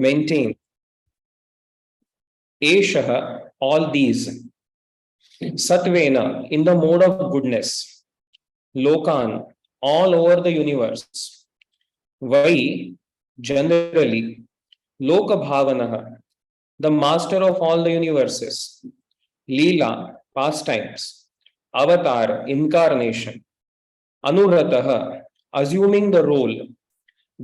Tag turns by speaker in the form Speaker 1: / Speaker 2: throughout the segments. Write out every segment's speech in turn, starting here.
Speaker 1: maintain. Eshaha, all these. Satvena, in the mode of goodness. Lokan, all over the universe. Vai, generally. Loka Bhavanaha, the master of all the universes. Leela, pastimes. Avatar, incarnation. Anurataha, assuming the role.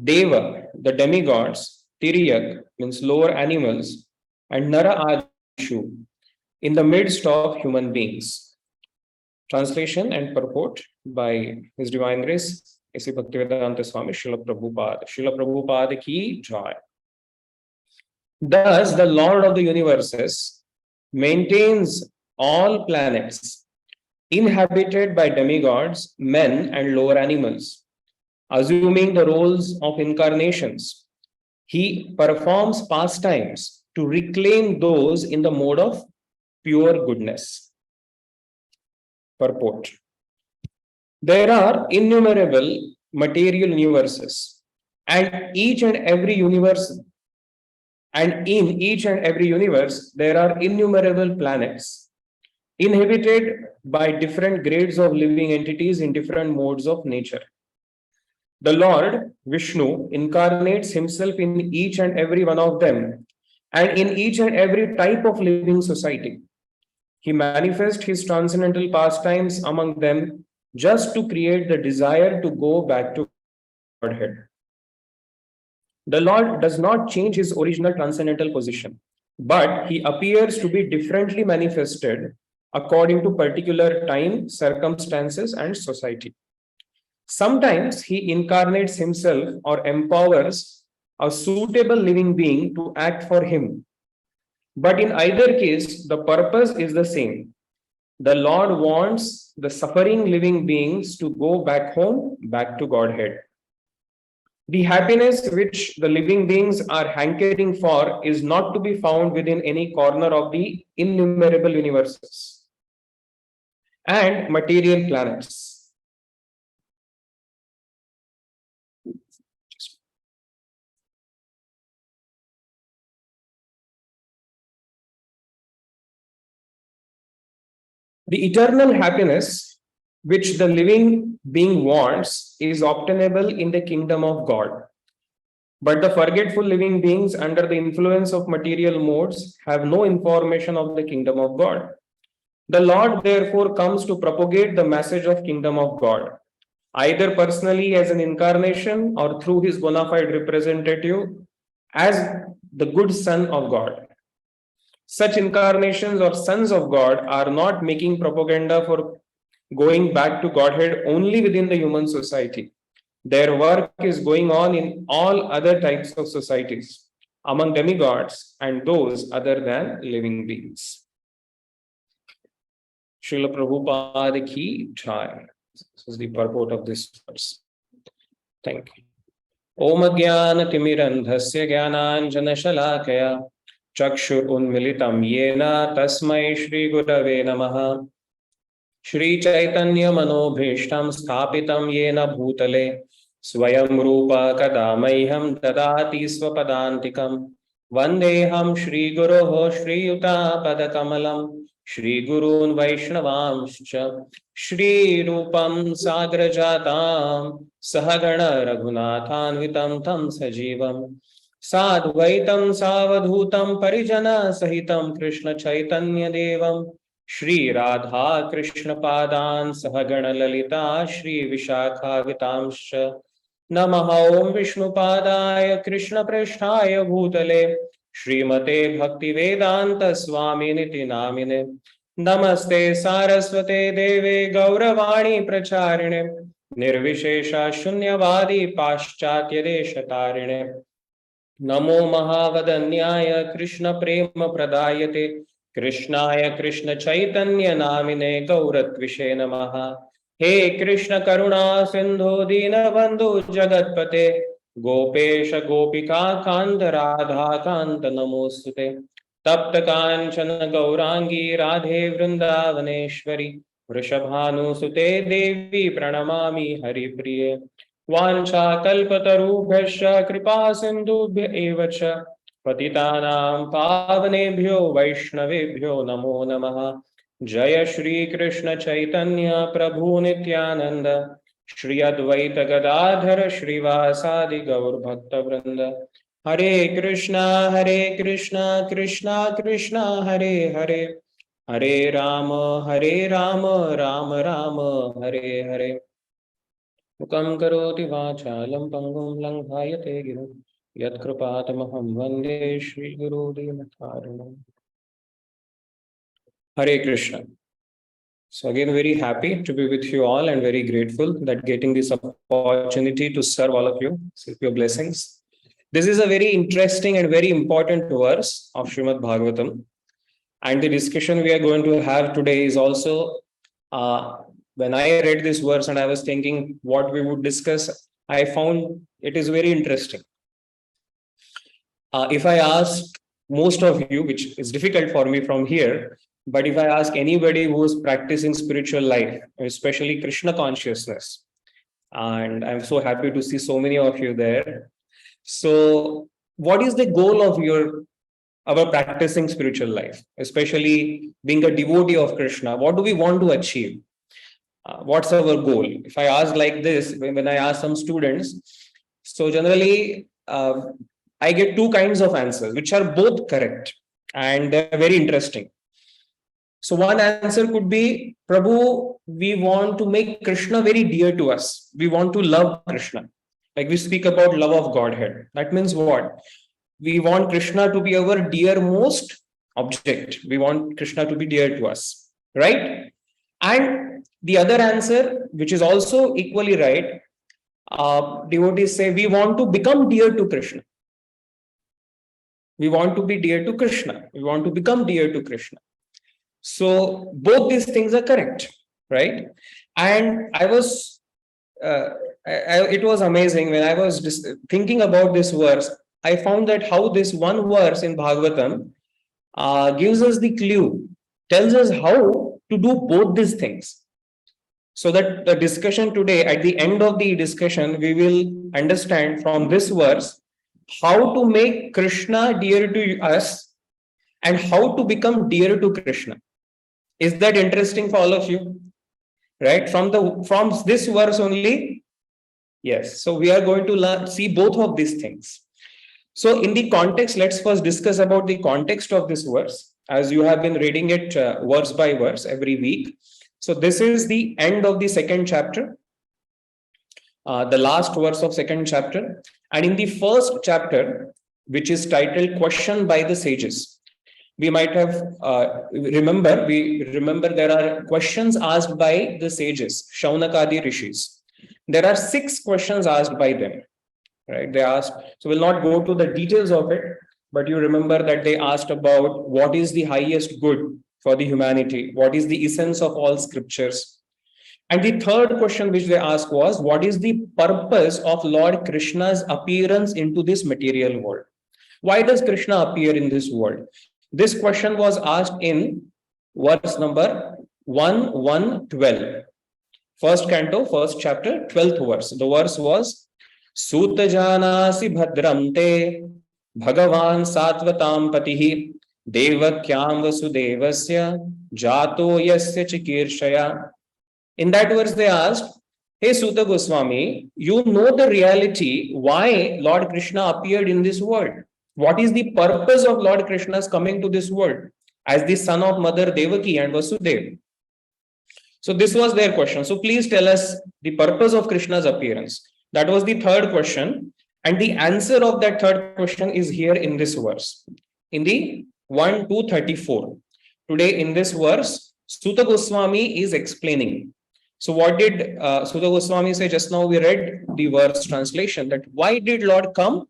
Speaker 1: Deva, the demigods. Tiriyak, means lower animals. And Nara Adishu, in the midst of human beings. Translation and purport by His Divine Grace, A.C. Bhaktivedanta Swami Srila Prabhupada. Srila Prabhupada ki jai. Thus, the Lord of the universes maintains all planets inhabited by demigods, men, and lower animals, assuming the roles of incarnations. He performs pastimes to reclaim those in the mode of pure goodness. Purport. There are innumerable material universes, and in each and every universe, there are innumerable planets inhabited by different grades of living entities in different modes of nature. The Lord Vishnu incarnates himself in each and every one of them, and in each and every type of living society. He manifests his transcendental pastimes among them just to create the desire to go back to Godhead. The Lord does not change his original transcendental position, but he appears to be differently manifested according to particular time, circumstances, and society. Sometimes he incarnates himself or empowers a suitable living being to act for him. But in either case, the purpose is the same. The Lord wants the suffering living beings to go back home, back to Godhead. The happiness which the living beings are hankering for is not to be found within any corner of the innumerable universes and material planets. The eternal happiness which the living being wants is obtainable in the kingdom of God. But the forgetful living beings under the influence of material modes have no information of the kingdom of God. The Lord therefore comes to propagate the message of kingdom of God, either personally as an incarnation or through his bona fide representative as the good Son of God. Such incarnations or sons of God are not making propaganda for going back to Godhead only within the human society. Their work is going on in all other types of societies, among demigods and those other than living beings. Srila Prabhupada ki jai. This is the purport of this verse. Thank you. Om Jnana Timirandhasya Jnananjana Shalakaya Chakshur Unmilitam Yena Tasmai Shri Gurave Namaha. Shri Chaitanya Manobhishtam Sthapitam Yena Bhutale Swayam Rupa Kadamaiham Dadati Swapadantikam Vandeham Shri Guroho Shri Yuta Padakamalam Shri Gurun Vaishnavamscha Shri Rupam Sagrajatam Sahagana Raghunathanvitam Tam Sajivam Sadvaitam Savadhutam Parijana Sahitam Krishna Chaitanya Devam Shri Radha Krishna Padan Sahagana Lalita Shri Vishakha Vitamscha Namaha Om Vishnu Padaya Krishna Prasthaya Bhutale Srimate Bhakti Vedanta Swami Niti Namine Namaste Saraswate Deve Gauravani Pracharine Nirvishesha Shunyavadi Paschatya Deshatarine Namo Mahavadanyaya Krishna Prema Pradayate Krishnaya Krishna Chaitanya Namine Gauratvishe Namaha He Krishna Karuna Sindhu Dina Bandhu Jagatpate Gopesha Gopika Kanta Radha Kanta Namostute Tapta Kanchana Gaurangi Radhe Vrindavaneshwari Vrishabhanu Sute Devi Pranamami Hari Priye Vancha Kalpatarubhyascha Kripa Sindhubhya Evacha पतितानां पावनेभ्यो वैष्णवेभ्यो नमो नमः। जय श्री कृष्ण चैतन्य प्रभु नित्यानंद, श्री अद्वैत गदाधर श्रीवासादि गौर भक्त वृंद। हरे कृष्णा कृष्णा कृष्णा हरे हरे, हरे राम राम राम हरे हरे। मुखं करोति वाचालं पंगुं लंघायते गिरिं, यत्कृपातमहं वन्दे श्रीगुरुदीनतारिणम्। Hare Krishna. So again, very happy to be with you all and very grateful that getting this opportunity to serve all of you. Seek your blessings. This is a very interesting and very important verse of Srimad Bhagavatam. And the discussion we are going to have today is also, when I read this verse and I was thinking what we would discuss, I found it is very interesting. If I ask most of you, which is difficult for me from here, but if I ask anybody who is practicing spiritual life, especially Krishna consciousness, and I'm so happy to see so many of you there. So, what is the goal of our practicing spiritual life, especially being a devotee of Krishna? What do we want to achieve? What's our goal? If I ask like this, when I ask some students, so generally I get two kinds of answers, which are both correct and they're very interesting. So one answer could be, Prabhu, we want to make Krishna very dear to us. We want to love Krishna. Like we speak about love of Godhead. That means what? We want Krishna to be our dearmost object. We want Krishna to be dear to us, right? And the other answer, which is also equally right, devotees say we want to become dear to Krishna. We want to be dear to Krishna. We want to become dear to Krishna. So both these things are correct, right? And I was, it was amazing when I was thinking about this verse. I found that how this one verse in Bhagavatam gives us the clue, tells us how to do both these things. So that the discussion today, at the end of the discussion, we will understand from this verse how to make Krishna dear to us and how to become dear to Krishna. Is that interesting for all of you? Right? From this verse only, yes. So we are going to see both of these things. So in the context, let's first discuss about the context of this verse, as you have been reading it verse by verse every week. So this is the end of the second chapter, the last verse of second chapter. And in the first chapter, which is titled Question by the Sages, we might have remember there are questions asked by the sages, Shaunakadi rishis. There are 6 questions asked by them, right? They asked, so we'll not go to the details of it, but you remember that they asked about what is the highest good for the humanity, what is the essence of all scriptures. And the third question which they asked was, what is the purpose of Lord Krishna's appearance into this material world? Why does Krishna appear in this world? This question was asked in verse number 1:12. First canto, first chapter, 12th verse. The verse was, Sutajanasi bhadram te bhagavan satvatam patihi devakyam vasudevasya jato yasya chikirshaya. In that verse they asked, hey Suta Goswami, you know the reality why Lord Krishna appeared in this world. What is the purpose of Lord Krishna's coming to this world as the son of Mother Devaki and Vasudeva? So this was their question. So please tell us the purpose of Krishna's appearance. That was the third question. And the answer of that third question is here in this verse, in the 1-34. Today in this verse, Suta Goswami is explaining. So what did Suta Goswami say? Just now we read the verse translation, that why did Lord come?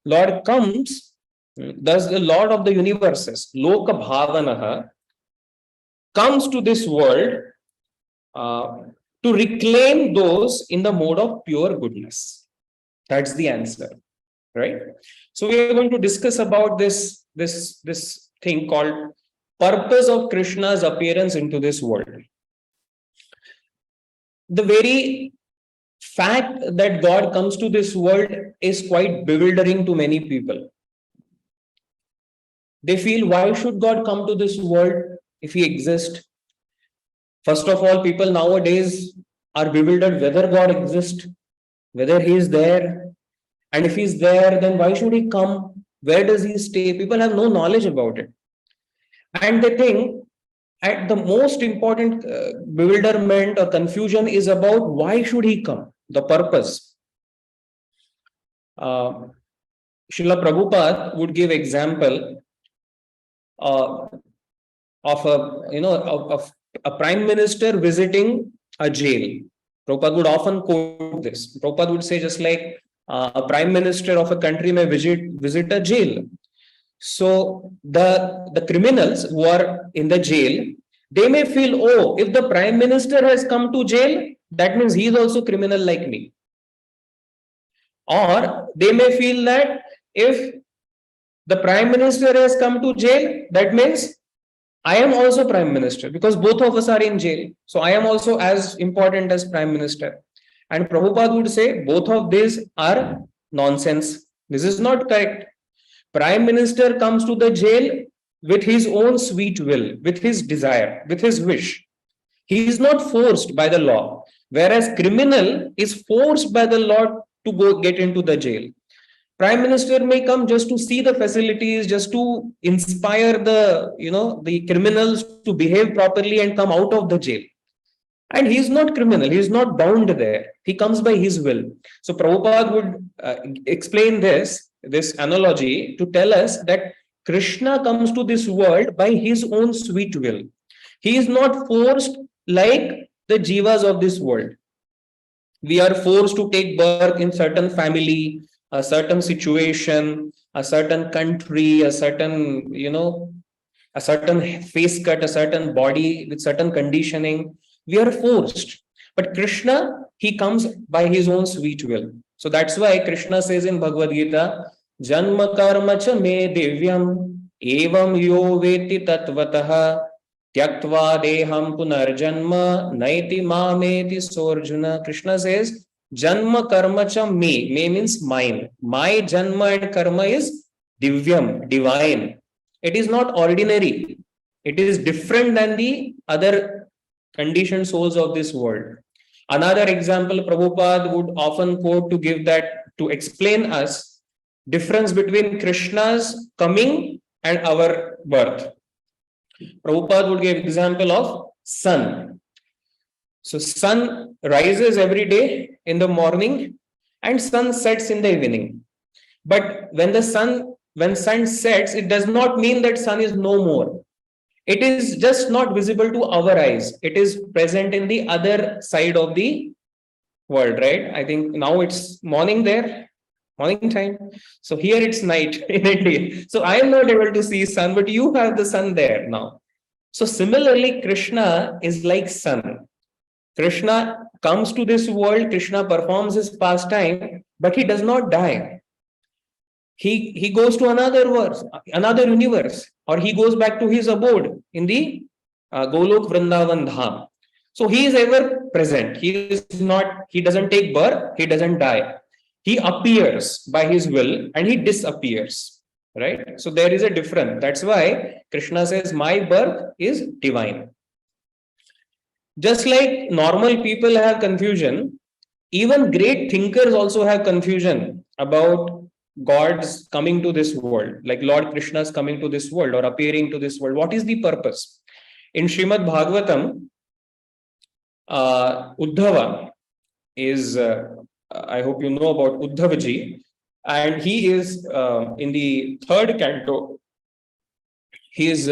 Speaker 1: Lord comes, thus the Lord of the universes, Loka Bhavanaha, comes to this world to reclaim those in the mode of pure goodness. That's the answer, right? So we are going to discuss about this thing called purpose of Krishna's appearance into this world. The very fact that God comes to this world is quite bewildering to many people. They feel, why should God come to this world if he exists? First of all, people nowadays are bewildered whether God exists, whether he is there. And if he's there, then why should he come? Where does he stay? People have no knowledge about it. And they think at the most important bewilderment or confusion is about why should he come? The purpose. Uh, Srila Prabhupada would give example uh, of of a prime minister visiting a jail. Prabhupada would often quote this. Prabhupada would say, just like a prime minister of a country may visit a jail. So the criminals who are in the jail, they may feel, oh, if the prime minister has come to jail, that means he is also criminal like me. Or they may feel that if the prime minister has come to jail, that means I am also prime minister, because both of us are in jail. So I am also as important as prime minister. And Prabhupada would say both of these are nonsense. This is not correct. Prime minister comes to the jail with his own sweet will, with his desire, with his wish. He is not forced by the law, whereas criminal is forced by the law to go get into the jail. Prime minister may come just to see the facilities, just to inspire the criminals to behave properly and come out of the jail. And he is not criminal, he is not bound there. He comes by his will. So Prabhupada would explain this analogy to tell us that Krishna comes to this world by his own sweet will. He is not forced like the jivas of this world. We are forced to take birth in certain family, a certain situation, a certain country, a certain face cut, a certain body with certain conditioning. We are forced. But Krishna, he comes by his own sweet will. So that's why Krishna says in Bhagavad Gita, Janma karma cha me divyam evam yo veti tatvatah tyaktva deham punarjanma naiti mameti sorjuna. Krishna says, Janma karma cha me. Me means mine. My janma and karma is divyam, divine. It is not ordinary. It is different than the other conditioned souls of this world. Another example Prabhupada would often quote to give that, to explain us difference between Krishna's coming and our birth. Prabhupada would give example of sun. So sun rises every day in the morning and sun sets in the evening. But when sun sets, it does not mean that sun is no more. It is just not visible to our eyes. It is present in the other side of the world, right? I think now it's morning there, morning time. So here it's night in India. So I am not able to see sun, but you have the sun there now. So similarly, Krishna is like sun. Krishna comes to this world, Krishna performs his pastime, but he does not die. He goes to another universe, or he goes back to his abode in the Golok Vrindavan Dham. So he is ever present. He doesn't take birth, he doesn't die. He appears by his will and he disappears. Right? So there is a difference. That's why Krishna says, my birth is divine. Just like normal people have confusion, even great thinkers also have confusion about God's coming to this world, like Lord Krishna's coming to this world or appearing to this world. What is the purpose? In Srimad Bhagvatam, Uddhava is, I hope you know about Uddhavaji, and he is in the third canto. He's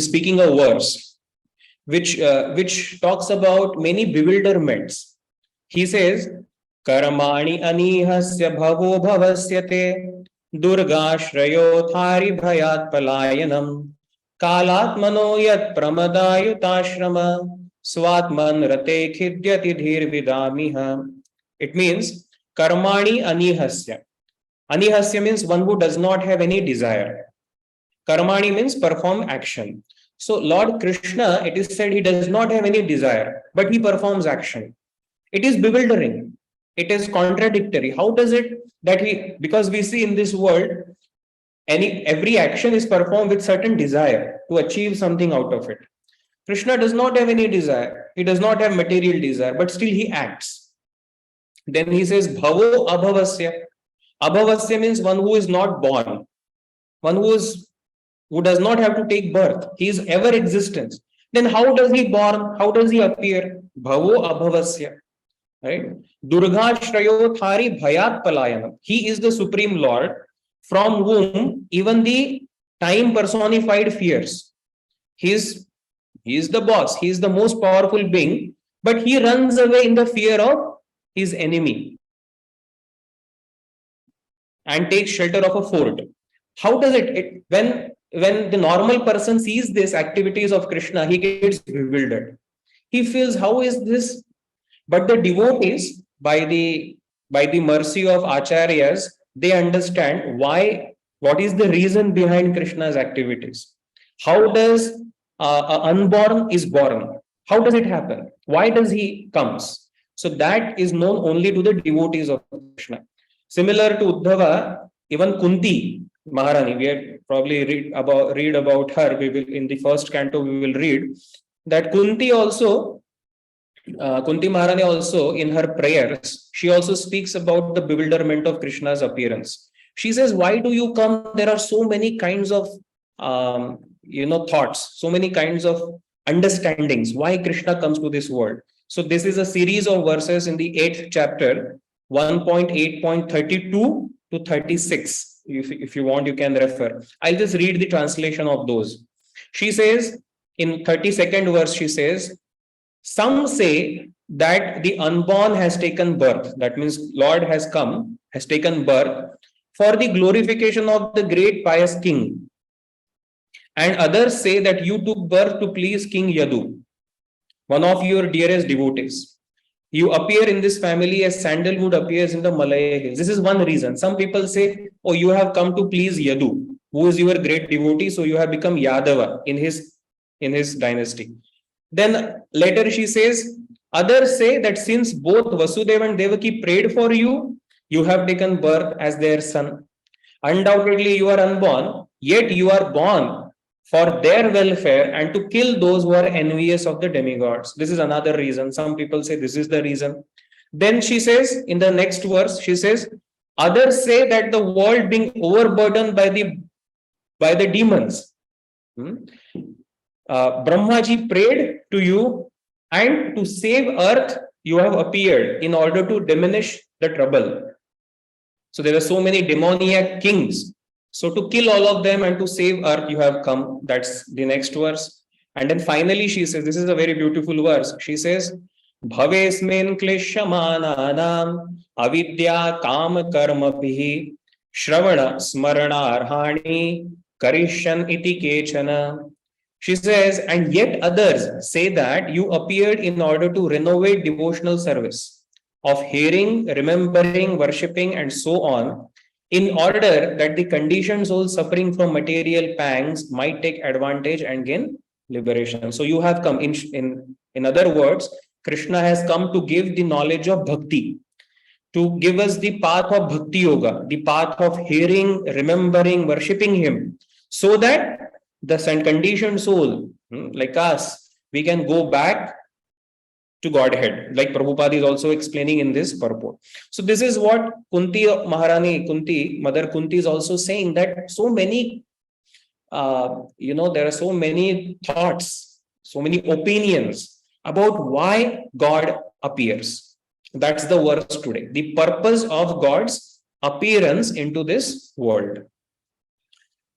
Speaker 1: speaking a verse which talks about many bewilderments. He says, Karmani anihasya bhavo bhavasyate durgashrayo thari bhayat palayanam kalatmano yat pramadayutashrama swatman rate khidyati dhir vidamiha. It means karmani anihasya. Anihasya means one who does not have any desire. Karmani means perform action. So Lord Krishna, it is said he does not have any desire, but he performs action. It is bewildering. It is contradictory. How does it that because we see in this world, Every action is performed with certain desire to achieve something out of it. Krishna does not have any desire. He does not have material desire, but still he acts. Then he says, Bhavo Abhavasya. Abhavasya means one who is not born, one who does not have to take birth. He is ever existence. Then how does he born? How does he appear? Bhavo Abhavasya. Right? Durga Shrayo Thari Bhayat Palayanam. He is the Supreme Lord from whom even the time personified fears. He is the boss. He is the most powerful being, but he runs away in the fear of his enemy and takes shelter of a fort. How does when the normal person sees these activities of Krishna, he gets bewildered. He feels, how is this? But the devotees, by the mercy of acharyas, they understand what is the reason behind Krishna's activities. How does unborn is born? How does it happen? Why does he comes? So that is known only to the devotees of Krishna. Similar to Uddhava, even Kunti Maharani, we have probably read about her. We will in the first canto we will read that Kunti Maharani also in her prayers, she also speaks about the bewilderment of Krishna's appearance. She says, why do you come? There are so many kinds of thoughts, so many kinds of understandings. Why Krishna comes to this world? So this is a series of verses in the 8th chapter, 1.8.32 to 36. If you want, you can refer. I'll just read the translation of those. She says, in 32nd verse, she says, some say that the unborn has taken birth. That means Lord has come, has taken birth for the glorification of the great pious king. And others say that you took birth to please King Yadu, one of your dearest devotees. You appear in this family as sandalwood appears in the Malaya hills. This is one reason. Some people say, oh, you have come to please Yadu, who is your great devotee, so you have become Yadava in his dynasty. Then later she says, others say that since both Vasudeva and Devaki prayed for you, you have taken birth as their son. Undoubtedly, you are unborn, yet you are born for their welfare and to kill those who are envious of the demigods. This is another reason. Some people say this is the reason. Then she says, in the next verse, she says, others say that the world being overburdened by the demons. Brahmaji prayed to you, and to save earth, you have appeared in order to diminish the trouble. So there were so many demoniac kings. So to kill all of them and to save earth, you have come. That's the next verse. And then finally she says, this is a very beautiful verse. She says, Bhavesmin klishyamananam avidya kama karma pihi shravana smarana arhani karishyan iti kechana. She says, and yet others say that you appeared in order to renovate devotional service of hearing, remembering, worshipping, and so on, in order that the conditioned soul suffering from material pangs might take advantage and gain liberation. So you have come, in other words, Krishna has come to give the knowledge of bhakti, to give us the path of bhakti yoga, the path of hearing, remembering, worshipping him, so that the conditioned soul, like us, we can go back to Godhead, like Prabhupada is also explaining in this purport. So this is what Mother Kunti is also saying, that so many, there are so many thoughts, so many opinions about why God appears. That's the verse today. The purpose of God's appearance into this world.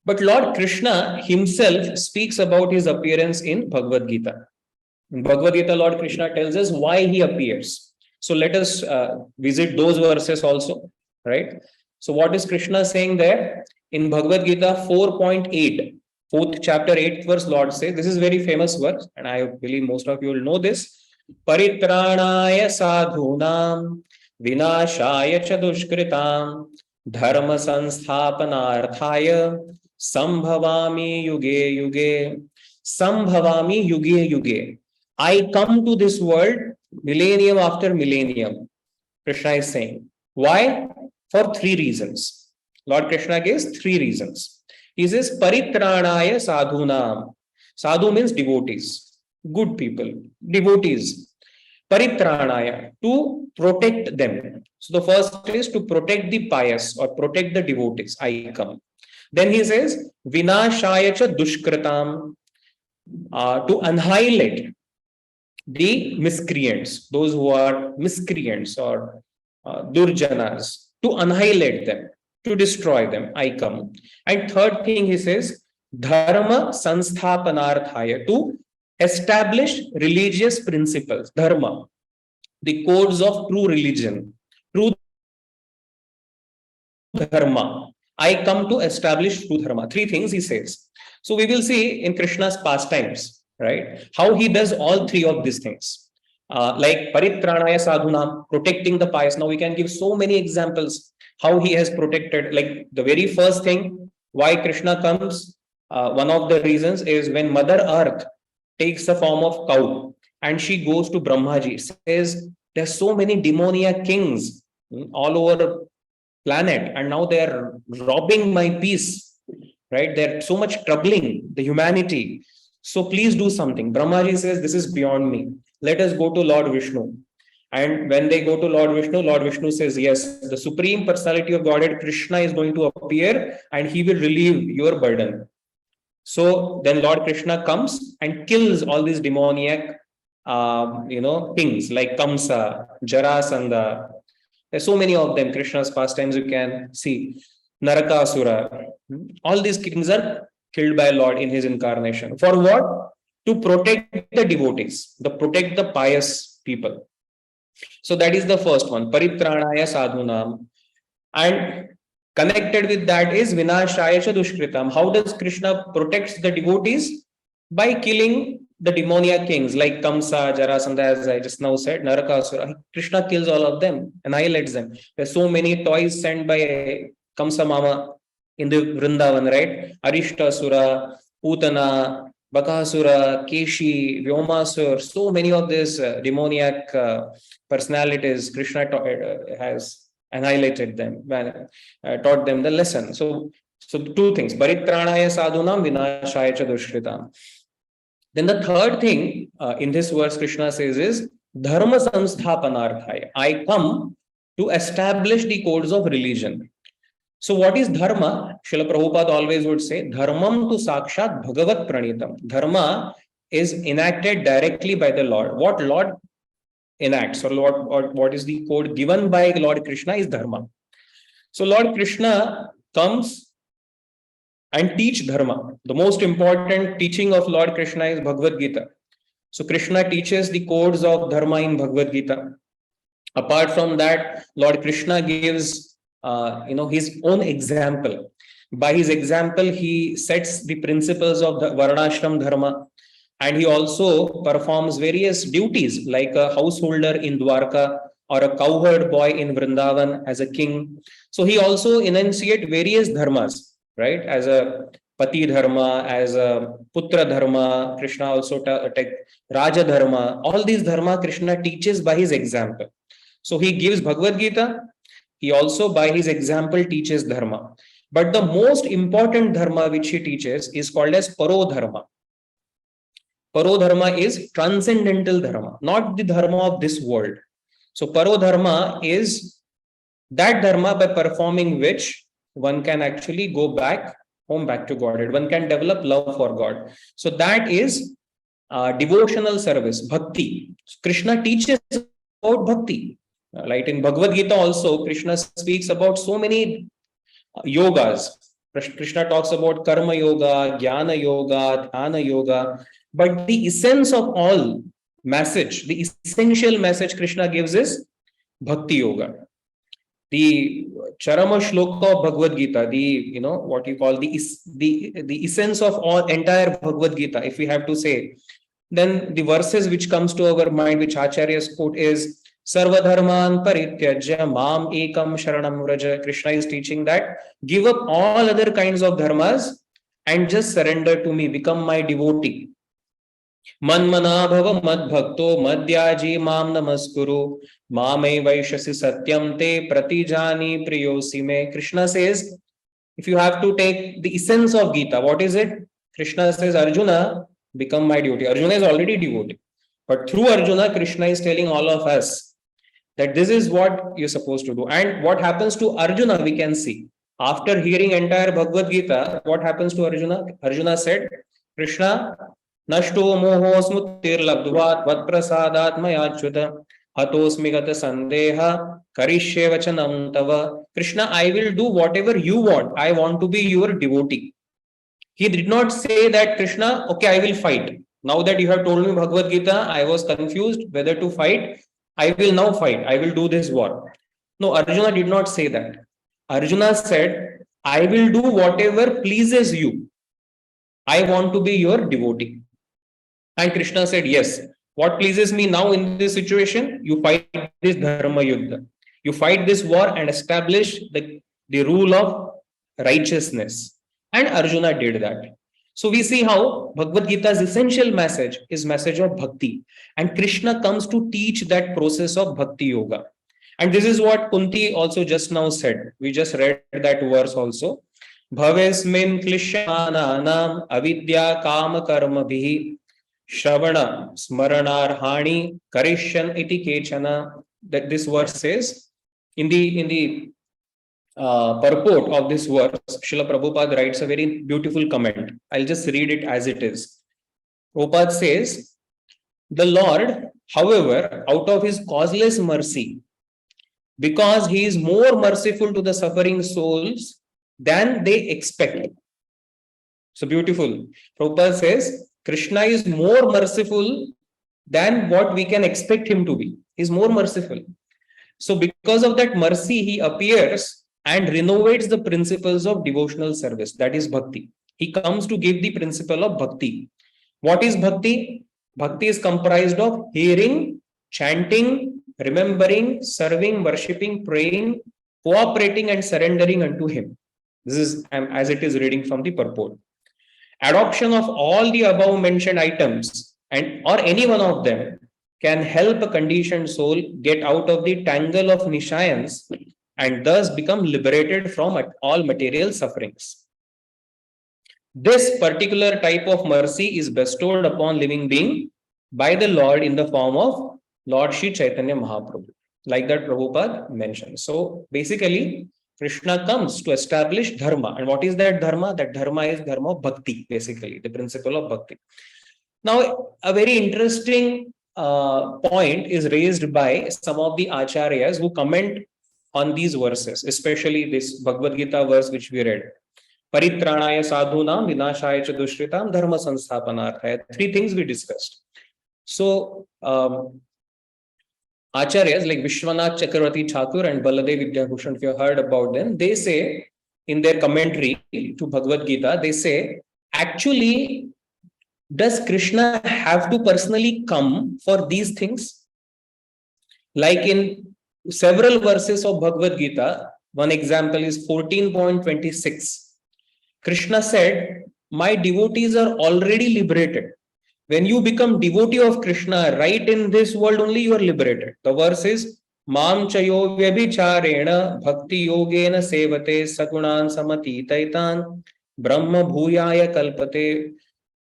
Speaker 1: But Lord Krishna himself speaks about his appearance in Bhagavad Gita. In Bhagavad Gita, Lord Krishna tells us why he appears. So let us visit those verses also, right? So what is Krishna saying there? In Bhagavad Gita 4.8, 4th chapter, 8th verse, Lord says, this is very famous verse, and I believe most of you will know this. Paritranaya sadhunam vinashaya cha dushkritam dharma sansthapanarthaya sambhavami yuge yuge. Sambhavami yuge yuge. I come to this world millennium after millennium. Krishna is saying. Why? For 3 reasons. Lord Krishna gives 3 reasons. He says, Paritranaya sadhunam. Sadhu means devotees, good people, devotees. Paritranaya, to protect them. So the first is to protect the pious or protect the devotees. I come. Then he says, Vinashaya cha dushkritam, to annihilate the miscreants, those who are miscreants or durjanas, to annihilate them, to destroy them. I come. And third thing he says, dharma sansthapanarthaya, to establish religious principles, dharma, the codes of true religion, true dharma. I come to establish true dharma. Three things he says. So we will see in Krishna's pastimes, right, how he does all three of these things. Like paritranaya sadhunam, protecting the pious. Now we can give so many examples how he has protected. Like the very first thing, why Krishna comes, one of the reasons is when Mother Earth takes the form of cow and she goes to Brahmaji, says there's so many demoniac kings all over planet and now they are robbing my peace, right? They're so much troubling the humanity. So please do something. Brahmaji says, this is beyond me. Let us go to Lord Vishnu. And when they go to Lord Vishnu says, yes, the Supreme Personality of Godhead, Krishna, is going to appear and he will relieve your burden. So then Lord Krishna comes and kills all these demoniac, things like Kamsa, Jarasandha. There's so many of them. Krishna's pastimes you can see. Narakasura. All these kings are killed by Lord in his incarnation. For what? To protect the devotees, to protect the pious people. So that is the first one. Paritranaya sadhunam. And connected with that is Vinashaya cha dushkritam. How does Krishna protect the devotees? By killing the demoniac kings like Kamsa, Jarasandha, as I just now said, Narakasura. Krishna kills all of them, annihilates them. There's so many toys sent by Kamsa Mama in the Vrindavan, right? Arishtasura, Putana, Bakasura, Keshi, Vyomasur, so many of these demoniac personalities, Krishna has annihilated them, taught them the lesson. So two things, Paritranaya sadhunam, Vinashaya cha dushkritam. Then the third thing in this verse Krishna says is Dharma Sansthapanarthaya. I come to establish the codes of religion. So what is Dharma? Srila Prabhupada always would say, Dharmam tu sakshat bhagavat pranitam. Dharma is enacted directly by the Lord. What Lord enacts or what is the code given by Lord Krishna is Dharma. So Lord Krishna comes and teach dharma. The most important teaching of Lord Krishna is Bhagavad Gita. So Krishna teaches the codes of dharma in Bhagavad Gita. Apart from that, Lord Krishna gives his own example. By his example, he sets the principles of the Varnashram dharma, and he also performs various duties like a householder in Dwarka or a cowherd boy in Vrindavan as a king. So he also enunciates various dharmas, right? As a Pati Dharma, as a Putra Dharma, Krishna also take Raja Dharma. All these dharma Krishna teaches by his example. So he gives Bhagavad Gita. He also by his example teaches dharma. But the most important dharma which he teaches is called as Paro Dharma. Paro Dharma is transcendental dharma, not the dharma of this world. So Paro Dharma is that dharma by performing which one can actually go back to Godhead. One can develop love for God. So that is devotional service, bhakti. Krishna teaches about bhakti. Right? In Bhagavad Gita also, Krishna speaks about so many yogas. Krishna talks about karma yoga, jnana yoga, dhyana yoga. But the essence of all message, the essential message Krishna gives is bhakti yoga. The Charama Shloka of Bhagavad Gita, what you call the essence of all entire Bhagavad Gita, if we have to say, then the verses which comes to our mind, which Acharya's quote is Sarva Dharman Parityajya Mam Ekam Sharanam Vraja. Krishna is teaching that give up all other kinds of dharmas and just surrender to me, become my devotee. Manmana bhava mad bhakto madhyaji mam namaskuru mame vaishasi satyam te pratijani priyosi me. Krishna says if you have to take the essence of Gita, what is it? Krishna says, Arjuna, become my devotee. Arjuna is already devotee. But through Arjuna, Krishna is telling all of us that this is what you're supposed to do. And what happens to Arjuna, we can see. After hearing entire Bhagavad Gita, what happens to Arjuna? Arjuna said, Krishna, Nashto moho smuttir labdvat vatprasadat mayachyuta hatosmi gata sandeha karishye vachanam tava. Krishna, I will do whatever you want. I want to be your devotee. He did not say that, Krishna, okay, I will fight. Now that you have told me Bhagavad Gita, I was confused whether to fight. I will now fight. I will do this war. No, Arjuna did not say that. Arjuna said, I will do whatever pleases you. I want to be your devotee. And Krishna said, yes. What pleases me now in this situation? You fight this Dharma Yuddha. You fight this war and establish the rule of righteousness. And Arjuna did that. So we see how Bhagavad Gita's essential message is message of bhakti. And Krishna comes to teach that process of bhakti yoga. And this is what Kunti also just now said. We just read that verse also. Bhavesmin klishyananam avidya kama karma bihi Shravana Smaranarhani Karishyan iti kechana. That this verse says in the purport of this verse, Srila Prabhupada writes a very beautiful comment. I'll just read it as it is. Prabhupada says, the Lord, however, out of his causeless mercy, because he is more merciful to the suffering souls than they expect. So beautiful. Prabhupada says, Krishna is more merciful than what we can expect him to be. He's more merciful. So because of that mercy, he appears and renovates the principles of devotional service. That is bhakti. He comes to give the principle of bhakti. What is bhakti? Bhakti is comprised of hearing, chanting, remembering, serving, worshipping, praying, cooperating and surrendering unto him. This is as it is reading from the purport. Adoption of all the above mentioned items and or any one of them can help a conditioned soul get out of the tangle of nishayans and thus become liberated from all material sufferings. This particular type of mercy is bestowed upon living being by the Lord in the form of Lord Shri Chaitanya Mahaprabhu, like that Prabhupada mentioned. So basically, Krishna comes to establish dharma. And what is that dharma? That dharma is dharma of bhakti, basically, the principle of bhakti. Now, a very interesting point is raised by some of the acharyas who comment on these verses, especially this Bhagavad Gita verse which we read. Paritranaya sadhunam vinashaya cha dushritam dharma sansthapanarthaya. Three things we discussed. So, Acharyas like Vishwanath Chakravarti Thakur and Baladev Vidyabhushan, if you have heard about them, they say in their commentary to Bhagavad Gita, they say, actually, does Krishna have to personally come for these things? Like in several verses of Bhagavad Gita, one example is 14.26. Krishna said, my devotees are already liberated. When you become devotee of Krishna, right in this world only, you are liberated. The verse is, Mam chayo vyabhicharena bhakti yogena sevate sagunan samatitaitan brahma bhuyaya kalpate.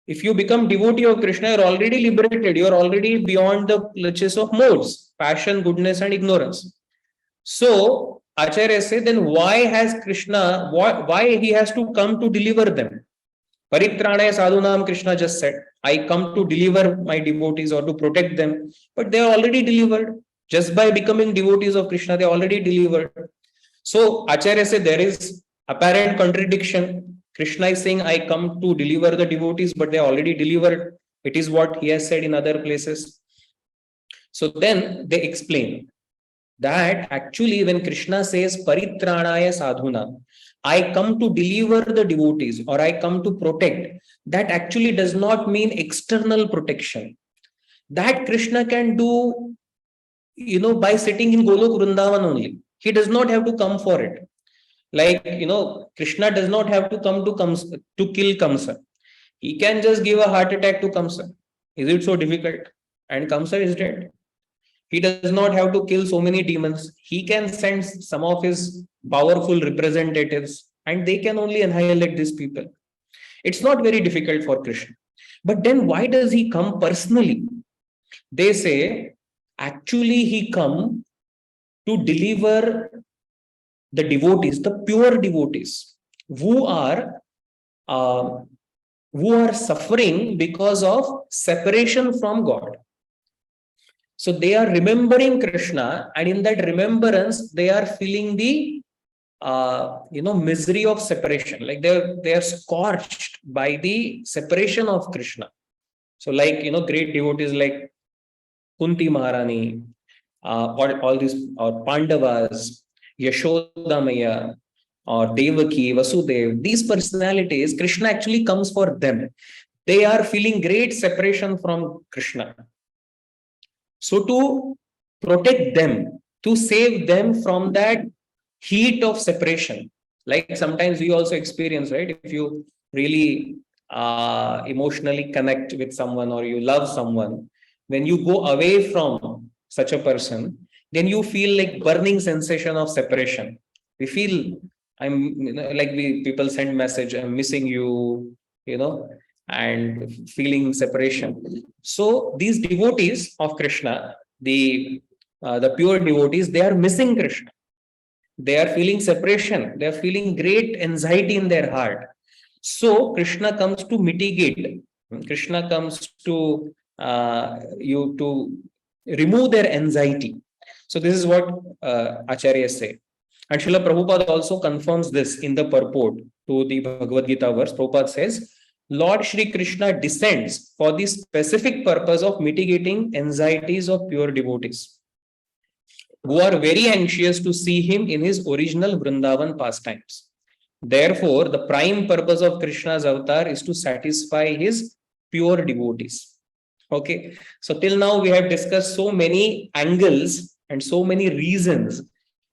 Speaker 1: If you become devotee of Krishna, you are already liberated. You are already beyond the clutches of modes, passion, goodness and ignorance. So, Acharya say, then why has Krishna, why he has to come to deliver them? Paritranaya sadhunam, Krishna just said, I come to deliver my devotees or to protect them, but they are already delivered. Just by becoming devotees of Krishna, they are already delivered. So Acharya said there is apparent contradiction. Krishna is saying, I come to deliver the devotees, but they are already delivered. It is what he has said in other places. So then they explain that actually when Krishna says Paritranaya sadhunam, I come to deliver the devotees or I come to protect, that actually does not mean external protection. That Krishna can do, by sitting in Golok Vrindavan only. He does not have to come for it. Like, Krishna does not have to come to kill Kamsa. He can just give a heart attack to Kamsa. Is it so difficult? And Kamsa is dead. He does not have to kill so many demons. He can send some of his powerful representatives and they can only annihilate these people. It's not very difficult for Krishna. But then why does he come personally? They say, actually, he come to deliver the devotees, the pure devotees, who are uh, suffering because of separation from God. So they are remembering Krishna, and in that remembrance, they are feeling the misery of separation. Like they are scorched by the separation of Krishna. So, like great devotees like Kunti Maharani, all these or Pandavas, Yashoda Maya, or Devaki, Vasudev, these personalities, Krishna actually comes for them. They are feeling great separation from Krishna. So to protect them, to save them from that heat of separation, like sometimes we also experience, right? If you really emotionally connect with someone or you love someone, when you go away from such a person, then you feel like burning sensation of separation. We feel like we people send message, I'm missing you, and feeling separation. So these devotees of Krishna, the pure devotees, they are missing Krishna. They are feeling separation. They are feeling great anxiety in their heart. So Krishna comes to mitigate. Krishna comes to to remove their anxiety. So this is what Acharyas say. And Srila Prabhupada also confirms this in the purport to the Bhagavad Gita verse. Prabhupada says, Lord Shri Krishna descends for the specific purpose of mitigating anxieties of pure devotees who are very anxious to see him in his original Vrindavan pastimes. Therefore, the prime purpose of Krishna's avatar is to satisfy his pure devotees. Okay, so till now we have discussed so many angles and so many reasons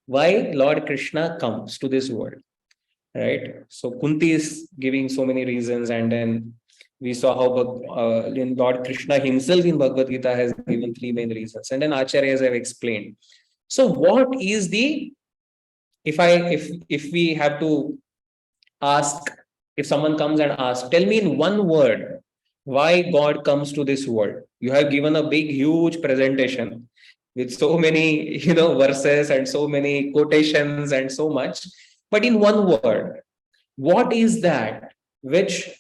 Speaker 1: why Lord Krishna comes to this world, right? So Kunti is giving so many reasons, and then we saw how Lord Krishna himself in Bhagavad Gita has given three main reasons, and then Acharyas have explained. So what is the, if we have to ask, if someone comes and asks, tell me in one word why God comes to this world. You have given a big, huge presentation with so many, verses and so many quotations and so much. But in one word, what is that which,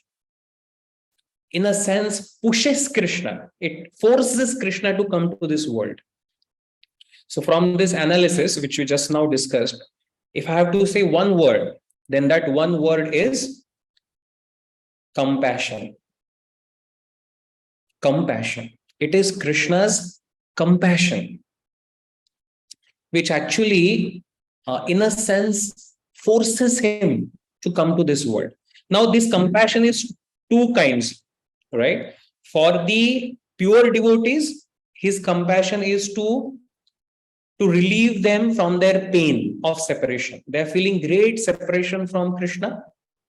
Speaker 1: in a sense, pushes Krishna? It forces Krishna to come to this world. So from this analysis, which we just now discussed, if I have to say one word, then that one word is compassion. Compassion. It is Krishna's compassion, which actually, in a sense, forces him to come to this world. Now, this compassion is two kinds, right? For the pure devotees, his compassion is to relieve them from their pain of separation. They are feeling great separation from Krishna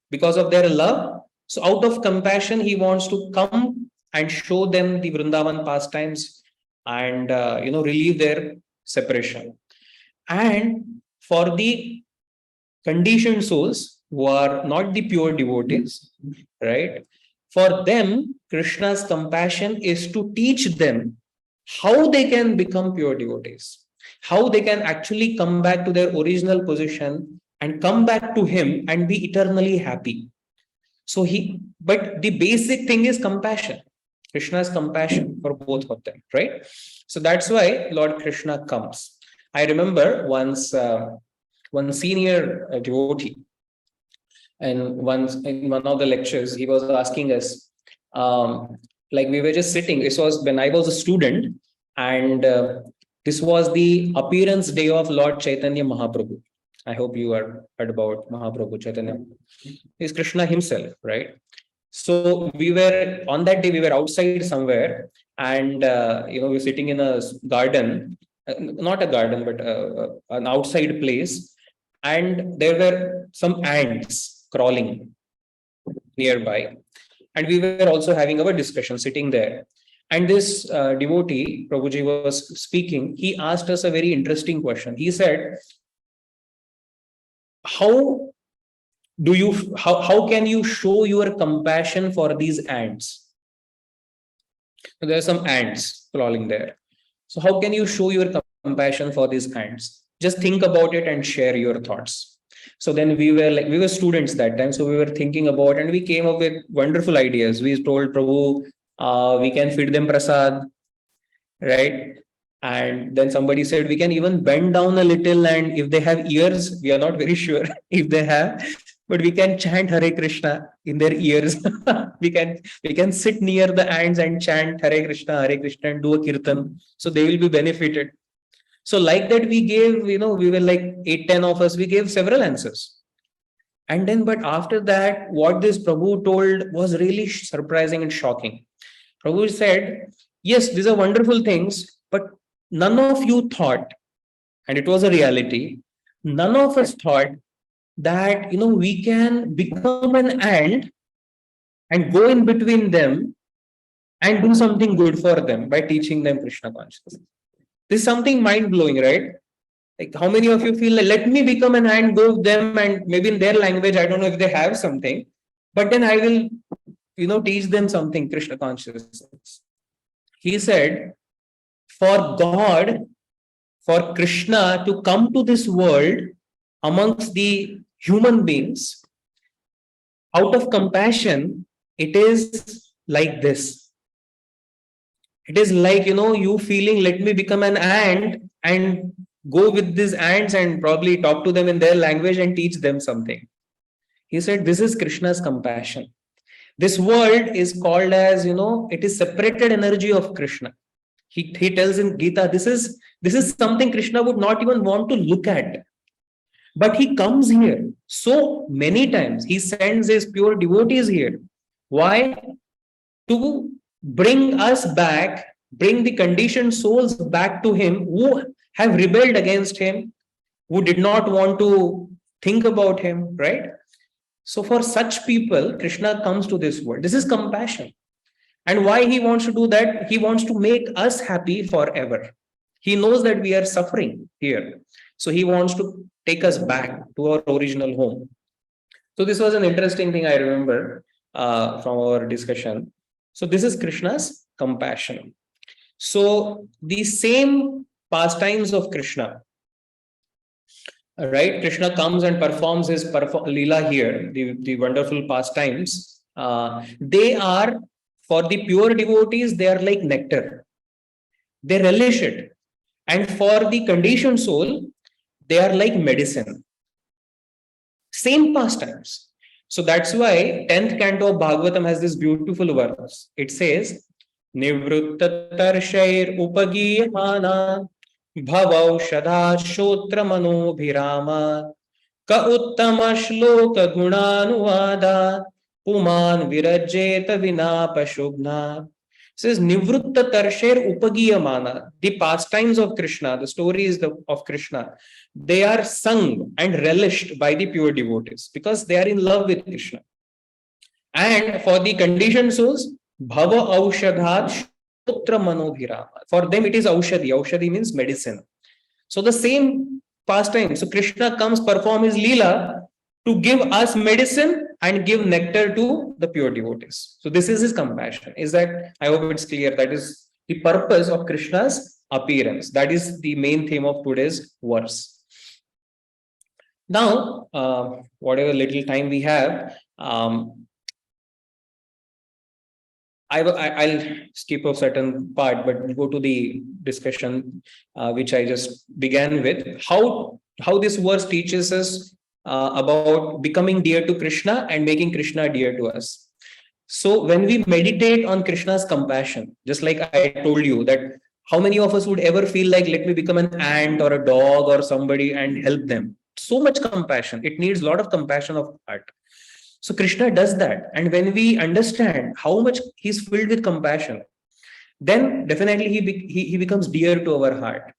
Speaker 1: because of their love. So out of compassion, he wants to come and show them the Vrindavan pastimes and relieve their separation. And for the conditioned souls who are not the pure devotees, right? For them, Krishna's compassion is to teach them how they can become pure devotees, how they can actually come back to their original position and come back to him and be eternally happy. So but the basic thing is compassion. Krishna's compassion for both of them, right? So that's why Lord Krishna comes. I remember once one senior devotee, and once in one of the lectures, he was asking us, like we were just sitting. This was when I was a student, and this was the appearance day of Lord Chaitanya Mahaprabhu. I hope you are heard about Mahaprabhu Chaitanya. He's Krishna himself, right? So we were on that day, we were outside somewhere, and we were sitting in a garden, not a garden, but an outside place, and there were some ants crawling nearby, and we were also having our discussion sitting there. And this devotee, Prabhuji, was speaking. He asked us a very interesting question. He said, how how can you show your compassion for these ants? So there are some ants crawling there. So how can you show your compassion for these ants? Just think about it and share your thoughts. So then we were students that time. So we were thinking about, and we came up with wonderful ideas. We told Prabhu, we can feed them prasad, right? And then somebody said we can even bend down a little, and if they have ears, we are not very sure if they have, but we can chant Hare Krishna in their ears. We can sit near the ants and chant Hare Krishna, and do a kirtan, so they will be benefited. So like that, we gave, we were like 8, 10 of us, we gave several answers. And then, but after that, what this Prabhu told was really surprising and shocking. Prabhu said, yes, these are wonderful things, but none of you thought, and it was a reality, none of us thought that, we can become an ant and go in between them and do something good for them by teaching them Krishna consciousness. This is something mind blowing, right? Like, how many of you feel like, let me become an ant, go with them, and maybe in their language, I don't know if they have something, but then I will, teach them something, Krishna consciousness. He said, for God, for Krishna to come to this world amongst the human beings, out of compassion, it is like this. It is like, you feeling, let me become an ant and go with these ants and probably talk to them in their language and teach them something. He said, this is Krishna's compassion. This world is called as, it is separated energy of Krishna. He tells in Gita, this is something Krishna would not even want to look at. But he comes here so many times. He sends his pure devotees here. Why? To bring us back, bring the conditioned souls back to him who have rebelled against him, who did not want to think about him, right? So for such people, Krishna comes to this world. This is compassion. And why he wants to do that? He wants to make us happy forever. He knows that we are suffering here. So he wants to take us back to our original home. So this was an interesting thing I remember from our discussion. So this is Krishna's compassion. So the same pastimes of Krishna, right? Krishna comes and performs his Leela here, the wonderful pastimes. They are, for the pure devotees, they are like nectar. They relish it. And for the conditioned soul, they are like medicine. Same pastimes. So that's why 10th canto of Bhagavatam has this beautiful verse. It says, Nivrutta tarshair upagiyamana bhavav shadha shotra manobhirama ka uttama shloka gunanuvada puman virajeta vinapashubhna. Says Nivrutta tarshair upagiyamana. The pastimes of Krishna, the stories of Krishna, they are sung and relished by the pure devotees because they are in love with Krishna. And for the conditioned souls, bhava aushadhat shotra manobhirama. For them it is aushadhi. Aushadhi means medicine. So the same pastime. So Krishna comes perform his Leela to give us medicine and give nectar to the pure devotees. So this is his compassion. Is that, I hope it's clear, that is the purpose of Krishna's appearance. That is the main theme of today's verse. Now, whatever little time we have, I'll skip a certain part, but go to the discussion which I just began with. How this verse teaches us about becoming dear to Krishna and making Krishna dear to us. So when we meditate on Krishna's compassion, just like I told you that how many of us would ever feel like, let me become an ant or a dog or somebody and help them? So much compassion. It needs a lot of compassion of heart. So Krishna does that. And when we understand how much he's filled with compassion, then definitely he becomes dear to our heart,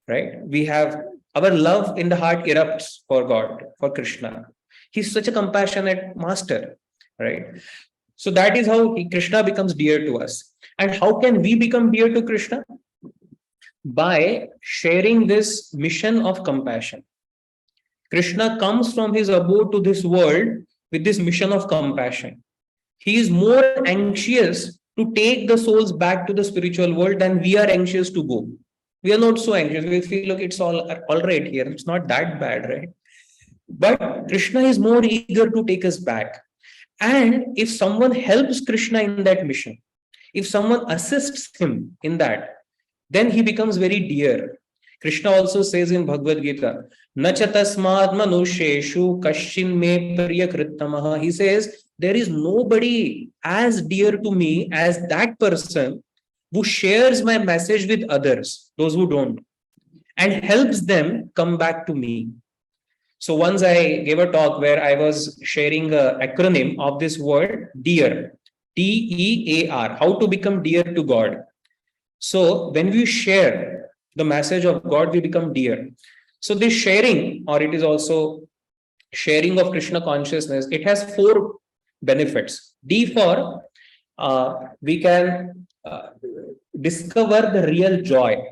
Speaker 1: right? We have our love in the heart erupts for God, for Krishna. He's such a compassionate master, right? So that is how Krishna becomes dear to us. And how can we become dear to Krishna? By sharing this mission of compassion. Krishna comes from his abode to this world with this mission of compassion. He is more anxious to take the souls back to the spiritual world than we are anxious to go. We are not so anxious. We feel, look, it's all right here. It's not that bad, right? But Krishna is more eager to take us back. And if someone helps Krishna in that mission, if someone assists him in that, then he becomes very dear. Krishna also says in Bhagavad Gita, Nacha tasmad manusheshu kashin me priyakrittamaha. He says, there is nobody as dear to me as that person who shares my message with others, those who don't, and helps them come back to me. So once I gave a talk where I was sharing an acronym of this word, DEAR, DEAR, how to become dear to God. So when we share the message of God, we become dear. So this sharing, or it is also sharing of Krishna consciousness, it has 4 benefits. D for we can discover the real joy.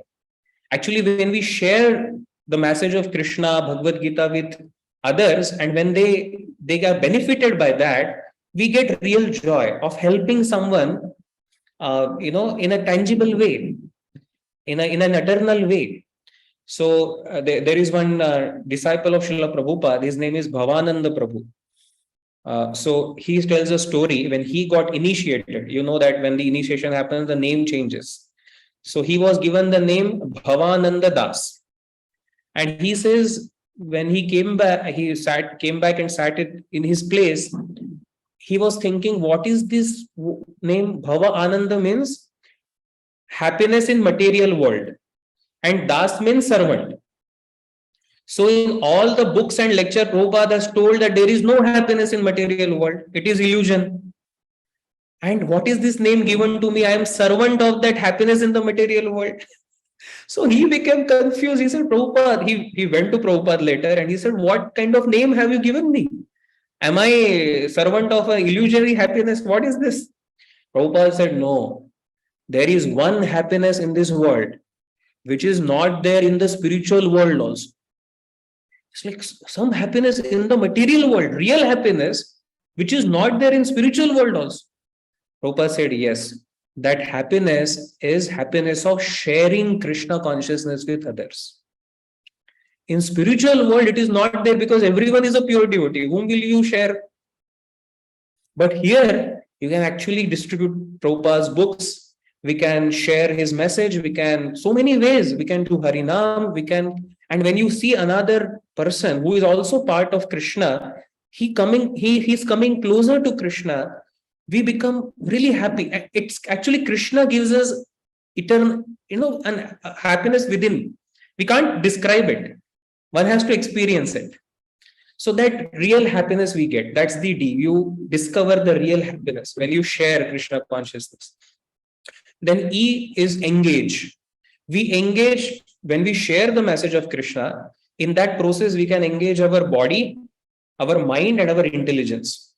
Speaker 1: Actually, when we share the message of Krishna, Bhagavad Gita with others, and when they are benefited by that, we get real joy of helping someone, in a tangible way, in an eternal way. So there is one disciple of Srila Prabhupada. His name is Bhavananda Prabhu. So he tells a story when he got initiated. You know that when the initiation happens, the name changes. So he was given the name Bhavananda Das. And he says when he came back, came back and sat in his place. He was thinking, what is this name? Bhava Ananda means happiness in material world, and Das means servant. So in all the books and lecture, Prabhupada has told that there is no happiness in material world. It is illusion. And what is this name given to me? I am servant of that happiness in the material world. So he became confused. He said, Prabhupada, he went to Prabhupada later and he said, what kind of name have you given me? Am I servant of an illusory happiness? What is this? Prabhupada said, no, there is one happiness in this world which is not there in the spiritual world also. It's like some happiness in the material world, real happiness, which is not there in spiritual world also. Prabhupada said, yes, that happiness is happiness of sharing Krishna consciousness with others. In spiritual world, it is not there because everyone is a pure devotee. Whom will you share? But here, you can actually distribute Prabhupada's books. We can share his message. We can, so many ways. We can do Harinam. We can, and when you see another person who is also part of Krishna, he's coming closer to Krishna, we become really happy. It's actually Krishna gives us eternal, an happiness within. We can't describe it. One has to experience it. So that real happiness we get, that's the D. You discover the real happiness when you share Krishna consciousness. Then E is engage. We engage when we share the message of Krishna. In that process, we can engage our body, our mind, and our intelligence.